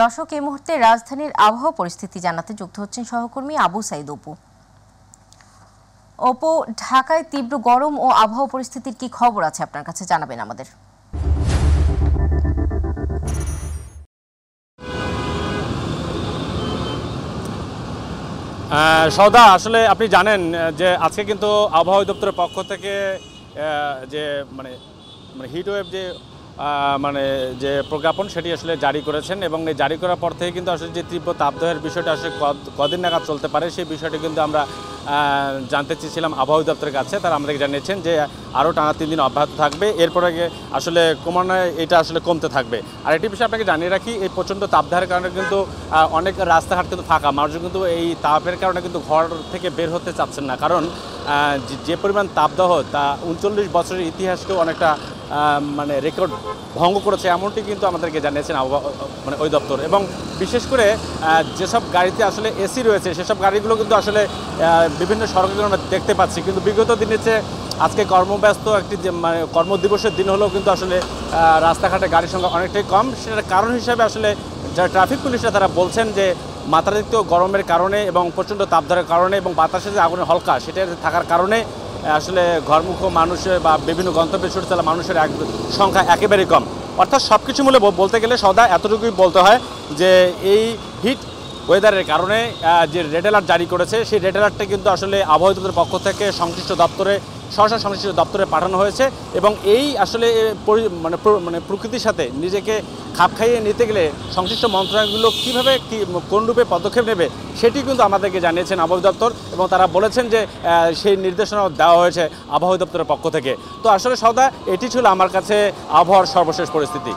দর্শক, এই মুহূর্তে রাজধানীর আবহাওয়া পরিস্থিতি জানাতে যুক্ত হচ্ছেন সহকর্মী আবু সাইদ অপু। অপু, ঢাকায় তীব্র গরম ও আবহাওয়া পরিস্থিতির কি খবর আছে আপনার কাছে, জানাবেন আমাদের। সৌদা, আসলে আপনি জানেন যে আজকে কিন্তু আবহাওয়া দপ্তরের পক্ষ থেকে যে মানে হিট ওয়েভ যে প্রজ্ঞাপন সেটি আসলে জারি করেছেন, এবং এই জারি করার পর থেকে কিন্তু আসলে যে তীব্র তাপদাহের বিষয়টা আসলে কদিন নাগাদ চলতে পারে সেই বিষয়টি কিন্তু আমরা জানতে চেয়েছিলাম আবহাওয়া দপ্তরের কাছে। তারা আমাদেরকে জানিয়েছেন যে আরও টানা 3 দিন অব্যাহত থাকবে, এরপরে আসলে ক্রমান্বয়ে এটা আসলে কমতে থাকবে। আর একটি বিষয় আপনাকে জানিয়ে রাখি, এই প্রচণ্ড তাপদাহের কারণে কিন্তু অনেক রাস্তাঘাট কিন্তু ফাঁকা, মানুষ কিন্তু এই তাপের কারণে কিন্তু ঘর থেকে বের হতে চাচ্ছেন না, কারণ যে পরিমাণ তাপদাহ তা 39 বছরের ইতিহাসকেও অনেকটা রেকর্ড ভঙ্গ করেছে, এমনটি কিন্তু আমাদেরকে জানিয়েছেন ওই দপ্তর। এবং বিশেষ করে যেসব গাড়িতে আসলে এসি রয়েছে সেসব গাড়িগুলো কিন্তু আসলে বিভিন্ন সড়কে আমরা দেখতে পাচ্ছি, কিন্তু বিগত দিনের চেয়ে আজকে কর্মব্যস্ত একটি কর্মদিবসের দিন হলেও কিন্তু আসলে রাস্তাঘাটে গাড়ির সংখ্যা অনেকটাই কম। সেটার কারণ হিসাবে আসলে যারা ট্রাফিক পুলিশরা তারা বলছেন যে মাত্রাতিরিক্ত গরমের কারণে এবং প্রচণ্ড তাপদাহের কারণে এবং বাতাসে যে আগুনের হলকা সেটা থাকার কারণে আসলে ঘরমুখ মানুষের বা বিভিন্ন গন্তব্যে ছুটে চলা মানুষের সংখ্যা একেবারেই কম। অর্থাৎ সব কিছু মিলে বলতে গেলে সদা এতটুকুই বলতে হয় যে এই হিট ওয়েদারের কারণে যে রেড অ্যালার্ট জারি করেছে সেই রেড অ্যালার্টটা কিন্তু আসলে আবহাওয়া দপ্তরের পক্ষ থেকে সংশ্লিষ্ট দপ্তরে সরাসরি সংশ্লিষ্ট দপ্তরে পাঠানো হয়েছে, এবং এই আসলে প্রকৃতির সাথে নিজেকে খাপ খাইয়ে নিতে গেলে সংশ্লিষ্ট মন্ত্রণালয়গুলো কীভাবে কোন রূপে পদক্ষেপ নেবে সেটি কিন্তু আমাদেরকে জানিয়েছেন আবহাওয়া দপ্তর, এবং তারা বলেছেন যে সেই নির্দেশনাও দেওয়া হয়েছে আবহাওয়া দপ্তরের পক্ষ থেকে। তো আসলে সদা এটি ছিল আমার কাছে আবহাওয়ার সর্বশেষ পরিস্থিতি।